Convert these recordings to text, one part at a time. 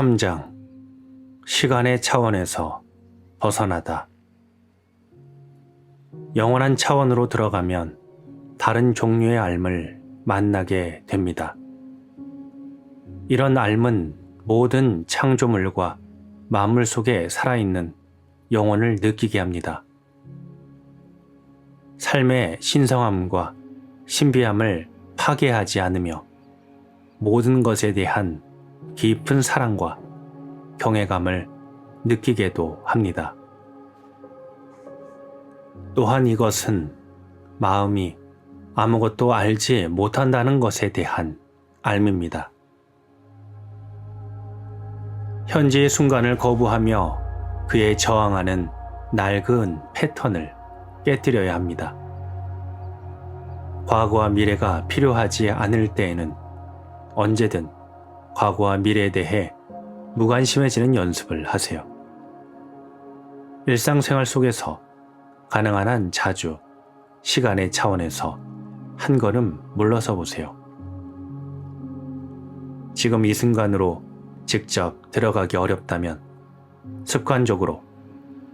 제3장 시간의 차원에서 벗어나다. 영원한 차원으로 들어가면 다른 종류의 삶을 만나게 됩니다. 이런 삶은 모든 창조물과 만물 속에 살아있는 영혼을 느끼게 합니다. 삶의 신성함과 신비함을 파괴하지 않으며 모든 것에 대한 깊은 사랑과 경외감을 느끼게도 합니다. 또한 이것은 마음이 아무것도 알지 못한다는 것에 대한 알입니다. 현재의 순간을 거부하며 그에 저항하는 낡은 패턴을 깨뜨려야 합니다. 과거와 미래가 필요하지 않을 때에는 언제든 과거와 미래에 대해 무관심해지는 연습을 하세요. 일상생활 속에서 가능한 한 자주 시간의 차원에서 한 걸음 물러서 보세요. 지금 이 순간으로 직접 들어가기 어렵다면 습관적으로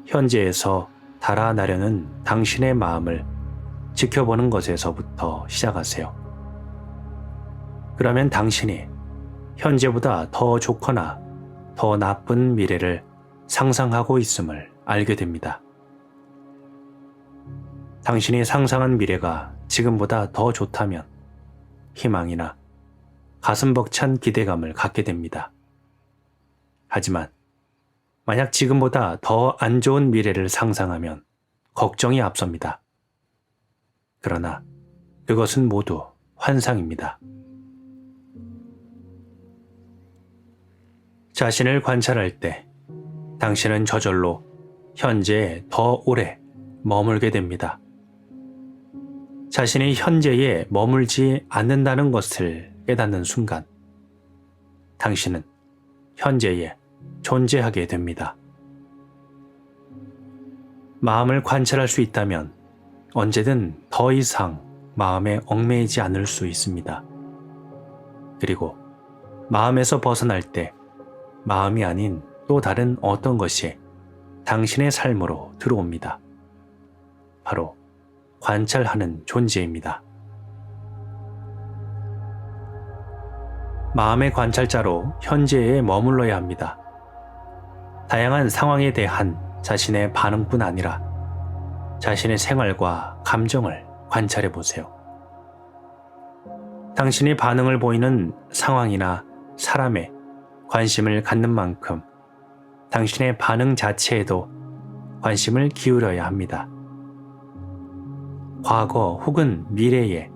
현재에서 달아나려는 당신의 마음을 지켜보는 것에서부터 시작하세요. 그러면 당신이 현재보다 더 좋거나 더 나쁜 미래를 상상하고 있음을 알게 됩니다. 당신이 상상한 미래가 지금보다 더 좋다면 희망이나 가슴 벅찬 기대감을 갖게 됩니다. 하지만 만약 지금보다 더 안 좋은 미래를 상상하면 걱정이 앞섭니다. 그러나 그것은 모두 환상입니다. 자신을 관찰할 때 당신은 저절로 현재에 더 오래 머물게 됩니다. 자신이 현재에 머물지 않는다는 것을 깨닫는 순간 당신은 현재에 존재하게 됩니다. 마음을 관찰할 수 있다면 언제든 더 이상 마음에 얽매이지 않을 수 있습니다. 그리고 마음에서 벗어날 때 마음이 아닌 또 다른 어떤 것이 당신의 삶으로 들어옵니다. 바로 관찰하는 존재입니다. 마음의 관찰자로 현재에 머물러야 합니다. 다양한 상황에 대한 자신의 반응뿐 아니라 자신의 생활과 감정을 관찰해 보세요. 당신이 반응을 보이는 상황이나 사람에 관심을 갖는 만큼 당신의 반응 자체에도 관심을 기울여야 합니다. 과거 혹은 미래에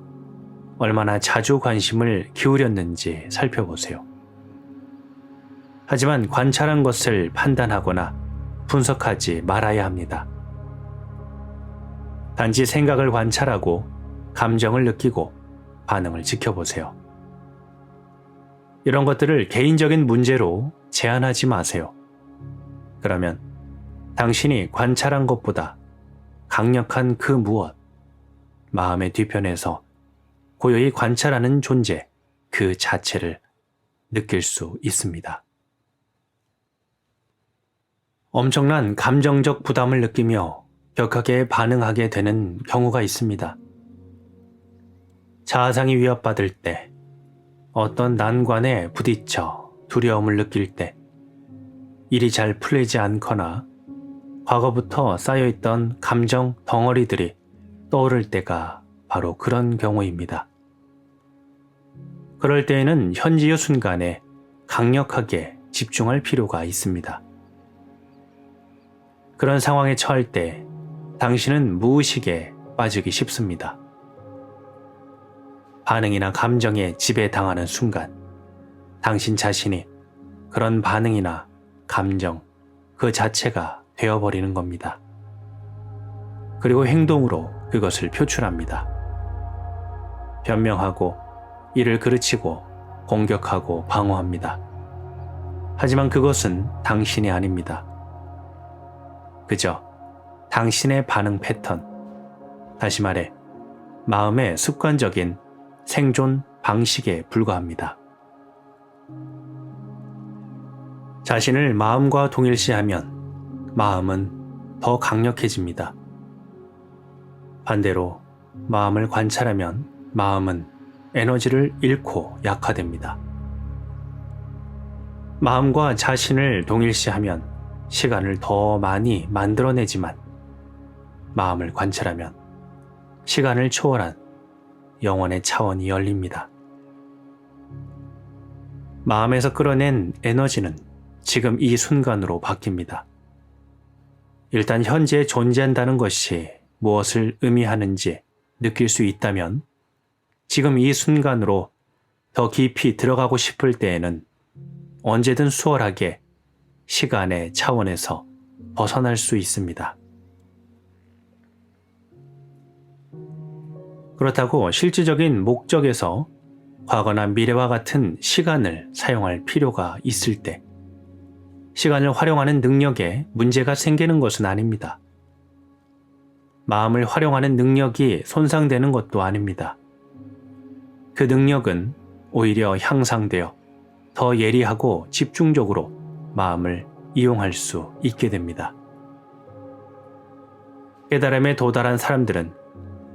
얼마나 자주 관심을 기울였는지 살펴보세요. 하지만 관찰한 것을 판단하거나 분석하지 말아야 합니다. 단지 생각을 관찰하고 감정을 느끼고 반응을 지켜보세요. 이런 것들을 개인적인 문제로 제한하지 마세요. 그러면 당신이 관찰한 것보다 강력한 그 무엇, 마음의 뒤편에서 고요히 관찰하는 존재 그 자체를 느낄 수 있습니다. 엄청난 감정적 부담을 느끼며 격하게 반응하게 되는 경우가 있습니다. 자아상이 위협받을 때, 어떤 난관에 부딪혀 두려움을 느낄 때, 일이 잘 풀리지 않거나 과거부터 쌓여있던 감정 덩어리들이 떠오를 때가 바로 그런 경우입니다. 그럴 때에는 현재의 순간에 강력하게 집중할 필요가 있습니다. 그런 상황에 처할 때 당신은 무의식에 빠지기 쉽습니다. 반응이나 감정에 지배당하는 순간 당신 자신이 그런 반응이나 감정 그 자체가 되어버리는 겁니다. 그리고 행동으로 그것을 표출합니다. 변명하고 이를 그르치고 공격하고 방어합니다. 하지만 그것은 당신이 아닙니다. 그저 당신의 반응 패턴, 다시 말해 마음의 습관적인 생존 방식에 불과합니다. 자신을 마음과 동일시하면 마음은 더 강력해집니다. 반대로 마음을 관찰하면 마음은 에너지를 잃고 약화됩니다. 마음과 자신을 동일시하면 시간을 더 많이 만들어내지만 마음을 관찰하면 시간을 초월한 영혼의 차원이 열립니다. 마음에서 끌어낸 에너지는 지금 이 순간으로 바뀝니다. 일단 현재 존재한다는 것이 무엇을 의미하는지 느낄 수 있다면 지금 이 순간으로 더 깊이 들어가고 싶을 때에는 언제든 수월하게 시간의 차원에서 벗어날 수 있습니다. 그렇다고 실질적인 목적에서 과거나 미래와 같은 시간을 사용할 필요가 있을 때 시간을 활용하는 능력에 문제가 생기는 것은 아닙니다. 마음을 활용하는 능력이 손상되는 것도 아닙니다. 그 능력은 오히려 향상되어 더 예리하고 집중적으로 마음을 이용할 수 있게 됩니다. 깨달음에 도달한 사람들은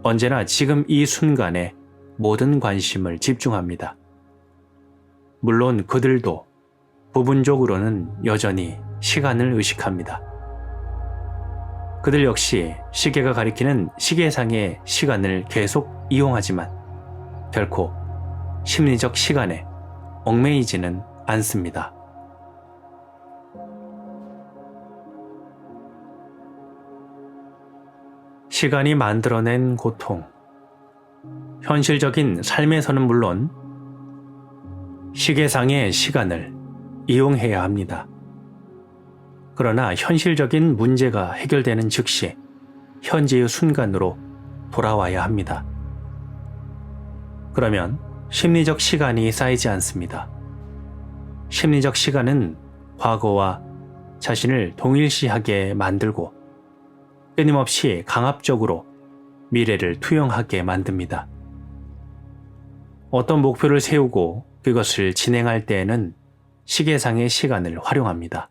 언제나 지금 이 순간에 모든 관심을 집중합니다. 물론 그들도 부분적으로는 여전히 시간을 의식합니다. 그들 역시 시계가 가리키는 시계상의 시간을 계속 이용하지만 결코 심리적 시간에 얽매이지는 않습니다. 시간이 만들어낸 고통. 현실적인 삶에서는 물론 시계상의 시간을 이용해야 합니다. 그러나 현실적인 문제가 해결되는 즉시 현재의 순간으로 돌아와야 합니다. 그러면 심리적 시간이 쌓이지 않습니다. 심리적 시간은 과거와 자신을 동일시하게 만들고 끊임없이 강압적으로 미래를 투영하게 만듭니다. 어떤 목표를 세우고 그것을 진행할 때에는 시계상의 시간을 활용합니다.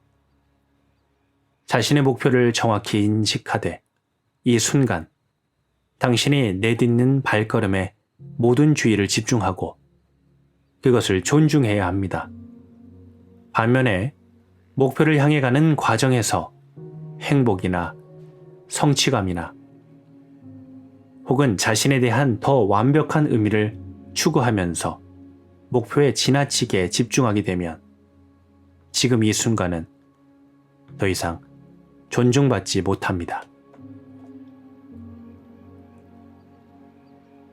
자신의 목표를 정확히 인식하되 이 순간 당신이 내딛는 발걸음에 모든 주의를 집중하고 그것을 존중해야 합니다. 반면에 목표를 향해 가는 과정에서 행복이나 성취감이나 혹은 자신에 대한 더 완벽한 의미를 추구하면서 목표에 지나치게 집중하게 되면 지금 이 순간은 더 이상 존중받지 못합니다.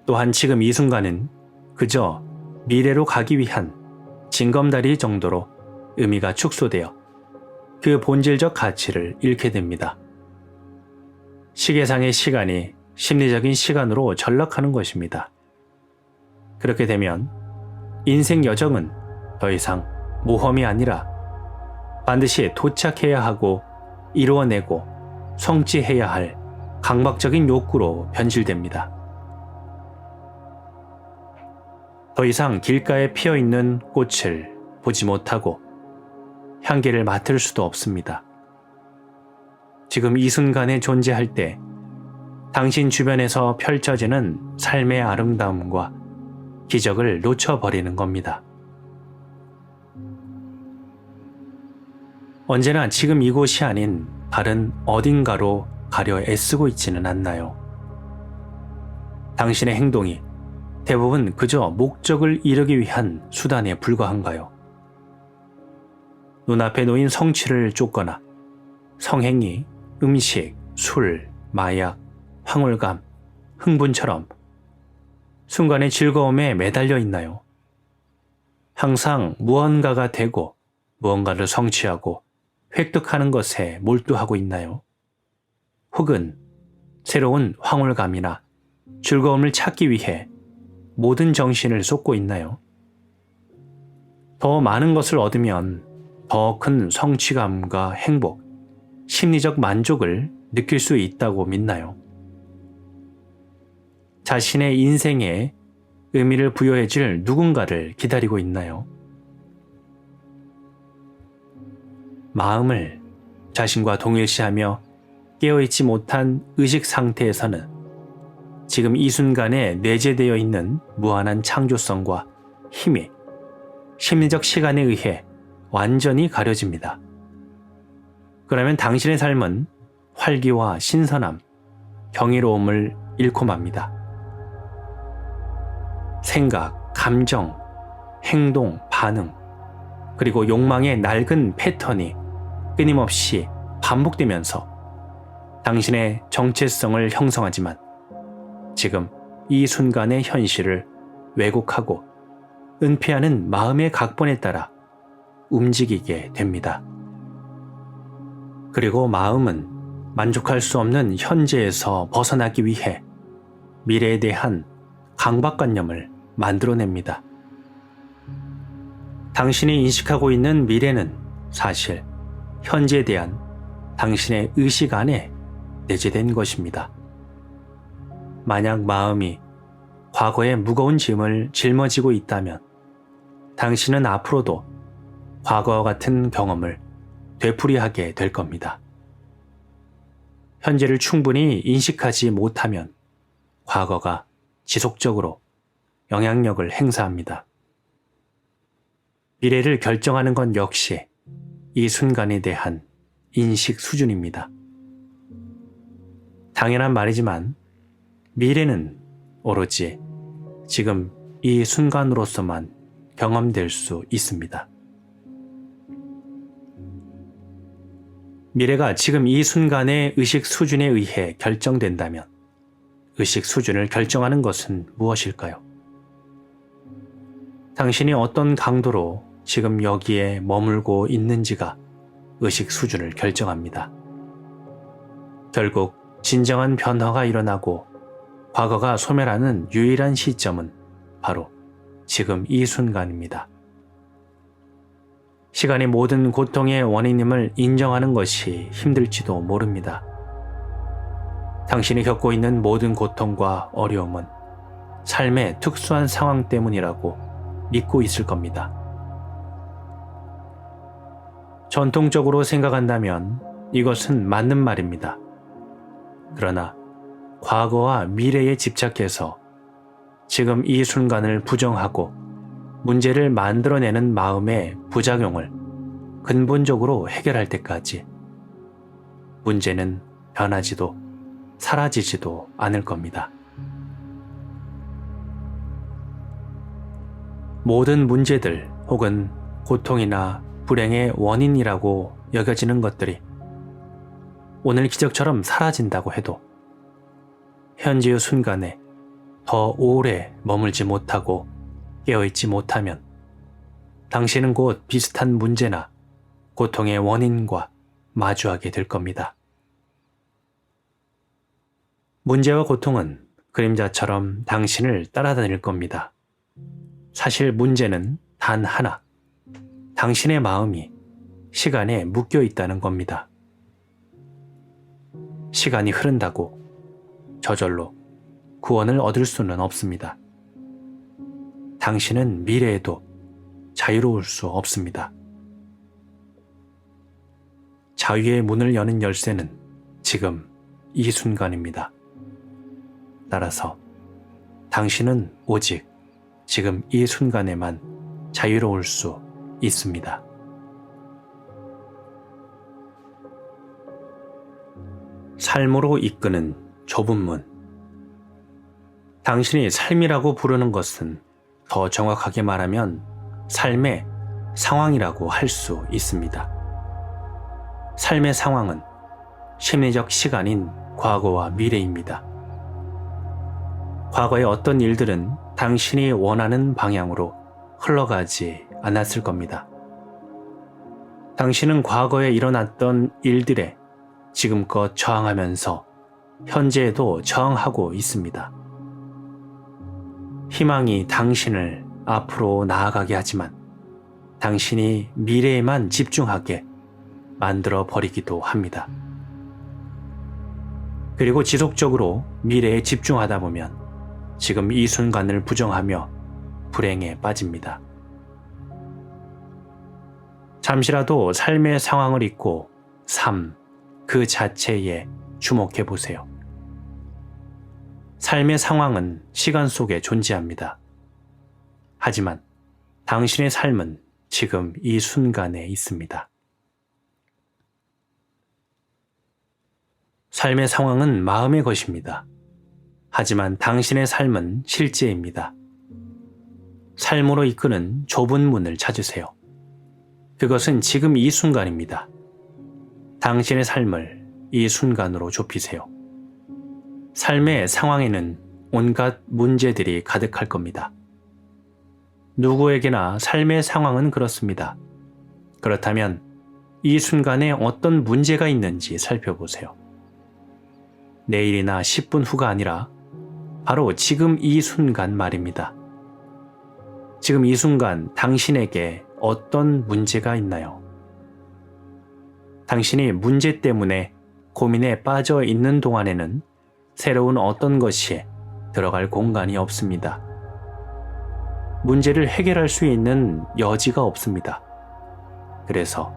또한 지금 이 순간은 그저 미래로 가기 위한 징검다리 정도로 의미가 축소되어 그 본질적 가치를 잃게 됩니다. 시계상의 시간이 심리적인 시간으로 전락하는 것입니다. 그렇게 되면 인생 여정은 더 이상 모험이 아니라 반드시 도착해야 하고 이루어내고 성취해야 할 강박적인 욕구로 변질됩니다. 더 이상 길가에 피어있는 꽃을 보지 못하고 향기를 맡을 수도 없습니다. 지금 이 순간에 존재할 때 당신 주변에서 펼쳐지는 삶의 아름다움과 기적을 놓쳐버리는 겁니다. 언제나 지금 이곳이 아닌 다른 어딘가로 가려 애쓰고 있지는 않나요? 당신의 행동이 대부분 그저 목적을 이루기 위한 수단에 불과한가요? 눈앞에 놓인 성취를 쫓거나 성행위, 음식, 술, 마약, 황홀감, 흥분처럼 순간의 즐거움에 매달려 있나요? 항상 무언가가 되고 무언가를 성취하고 획득하는 것에 몰두하고 있나요? 혹은 새로운 황홀감이나 즐거움을 찾기 위해 모든 정신을 쏟고 있나요? 더 많은 것을 얻으면 더 큰 성취감과 행복, 심리적 만족을 느낄 수 있다고 믿나요? 자신의 인생에 의미를 부여해줄 누군가를 기다리고 있나요? 마음을 자신과 동일시하며 깨어있지 못한 의식 상태에서는 지금 이 순간에 내재되어 있는 무한한 창조성과 힘이 심리적 시간에 의해 완전히 가려집니다. 그러면 당신의 삶은 활기와 신선함, 경이로움을 잃고 맙니다. 생각, 감정, 행동, 반응, 그리고 욕망의 낡은 패턴이 끊임없이 반복되면서 당신의 정체성을 형성하지만 지금 이 순간의 현실을 왜곡하고 은폐하는 마음의 각본에 따라 움직이게 됩니다. 그리고 마음은 만족할 수 없는 현재에서 벗어나기 위해 미래에 대한 강박관념을 만들어냅니다. 당신이 인식하고 있는 미래는 사실 현재에 대한 당신의 의식 안에 내재된 것입니다. 만약 마음이 과거의 무거운 짐을 짊어지고 있다면 당신은 앞으로도 과거와 같은 경험을 되풀이하게 될 겁니다. 현재를 충분히 인식하지 못하면 과거가 지속적으로 영향력을 행사합니다. 미래를 결정하는 건 역시 이 순간에 대한 인식 수준입니다. 당연한 말이지만 미래는 오로지 지금 이 순간으로서만 경험될 수 있습니다. 미래가 지금 이 순간의 의식 수준에 의해 결정된다면 의식 수준을 결정하는 것은 무엇일까요? 당신이 어떤 강도로 지금 여기에 머물고 있는지가 의식 수준을 결정합니다. 결국 진정한 변화가 일어나고 과거가 소멸하는 유일한 시점은 바로 지금 이 순간입니다. 시간이 모든 고통의 원인임을 인정하는 것이 힘들지도 모릅니다. 당신이 겪고 있는 모든 고통과 어려움은 삶의 특수한 상황 때문이라고 믿고 있을 겁니다. 전통적으로 생각한다면 이것은 맞는 말입니다. 그러나 과거와 미래에 집착해서 지금 이 순간을 부정하고 문제를 만들어내는 마음의 부작용을 근본적으로 해결할 때까지 문제는 변하지도 사라지지도 않을 겁니다. 모든 문제들 혹은 고통이나 불행의 원인이라고 여겨지는 것들이 오늘 기적처럼 사라진다고 해도 현재의 순간에 더 오래 머물지 못하고 깨어있지 못하면 당신은 곧 비슷한 문제나 고통의 원인과 마주하게 될 겁니다. 문제와 고통은 그림자처럼 당신을 따라다닐 겁니다. 사실 문제는 단 하나, 당신의 마음이 시간에 묶여 있다는 겁니다. 시간이 흐른다고 저절로 구원을 얻을 수는 없습니다. 당신은 미래에도 자유로울 수 없습니다. 자유의 문을 여는 열쇠는 지금 이 순간입니다. 따라서 당신은 오직 지금 이 순간에만 자유로울 수 있습니다. 삶으로 이끄는 좁은 문. 당신이 삶이라고 부르는 것은 더 정확하게 말하면 삶의 상황이라고 할 수 있습니다. 삶의 상황은 심리적 시간인 과거와 미래입니다. 과거의 어떤 일들은 당신이 원하는 방향으로 흘러가지 않았을 겁니다. 당신은 과거에 일어났던 일들에 지금껏 저항하면서 현재에도 저항하고 있습니다. 희망이 당신을 앞으로 나아가게 하지만 당신이 미래에만 집중하게 만들어 버리기도 합니다. 그리고 지속적으로 미래에 집중하다 보면 지금 이 순간을 부정하며 불행에 빠집니다. 잠시라도 삶의 상황을 잊고 삶 그 자체에 주목해 보세요. 삶의 상황은 시간 속에 존재합니다. 하지만 당신의 삶은 지금 이 순간에 있습니다. 삶의 상황은 마음의 것입니다. 하지만 당신의 삶은 실제입니다. 삶으로 이끄는 좁은 문을 찾으세요. 그것은 지금 이 순간입니다. 당신의 삶을 이 순간으로 좁히세요. 삶의 상황에는 온갖 문제들이 가득할 겁니다. 누구에게나 삶의 상황은 그렇습니다. 그렇다면 이 순간에 어떤 문제가 있는지 살펴보세요. 내일이나 10분 후가 아니라 바로 지금 이 순간 말입니다. 지금 이 순간 당신에게 어떤 문제가 있나요? 당신이 문제 때문에 고민에 빠져 있는 동안에는 새로운 어떤 것이 들어갈 공간이 없습니다. 문제를 해결할 수 있는 여지가 없습니다. 그래서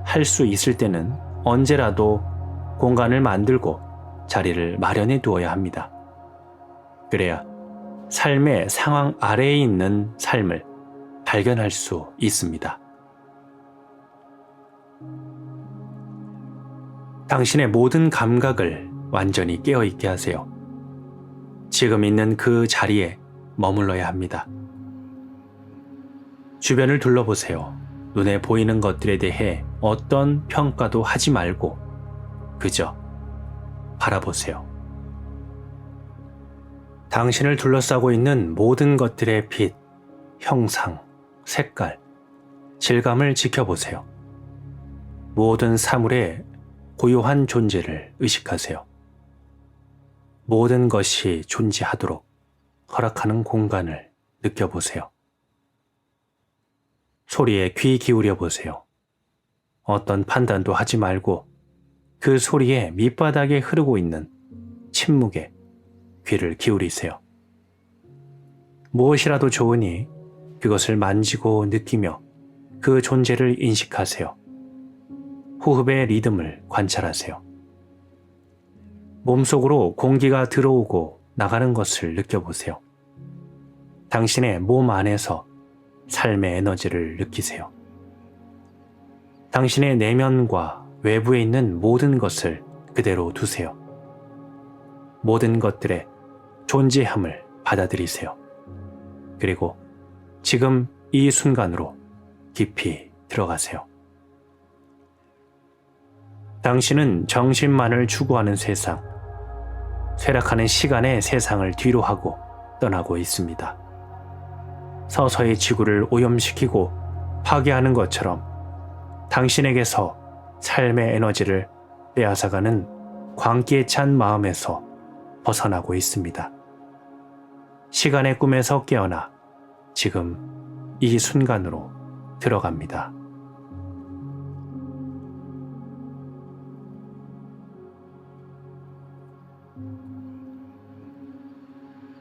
할 수 있을 때는 언제라도 공간을 만들고 자리를 마련해 두어야 합니다. 그래야 삶의 상황 아래에 있는 삶을 발견할 수 있습니다. 당신의 모든 감각을 완전히 깨어있게 하세요. 지금 있는 그 자리에 머물러야 합니다. 주변을 둘러보세요. 눈에 보이는 것들에 대해 어떤 평가도 하지 말고 그저 바라보세요. 당신을 둘러싸고 있는 모든 것들의 빛, 형상, 색깔, 질감을 지켜보세요. 모든 사물의 고요한 존재를 의식하세요. 모든 것이 존재하도록 허락하는 공간을 느껴보세요. 소리에 귀 기울여 보세요. 어떤 판단도 하지 말고 그 소리에 밑바닥에 흐르고 있는 침묵에 귀를 기울이세요. 무엇이라도 좋으니 그것을 만지고 느끼며 그 존재를 인식하세요. 호흡의 리듬을 관찰하세요. 몸속으로 공기가 들어오고 나가는 것을 느껴보세요. 당신의 몸 안에서 삶의 에너지를 느끼세요. 당신의 내면과 외부에 있는 모든 것을 그대로 두세요. 모든 것들의 존재함을 받아들이세요. 그리고 지금 이 순간으로 깊이 들어가세요. 당신은 정신만을 추구하는 세상, 쇠락하는 시간의 세상을 뒤로 하고 떠나고 있습니다. 서서히 지구를 오염시키고 파괴하는 것처럼 당신에게서 삶의 에너지를 빼앗아가는 광기에 찬 마음에서 벗어나고 있습니다. 시간의 꿈에서 깨어나 지금 이 순간으로 들어갑니다.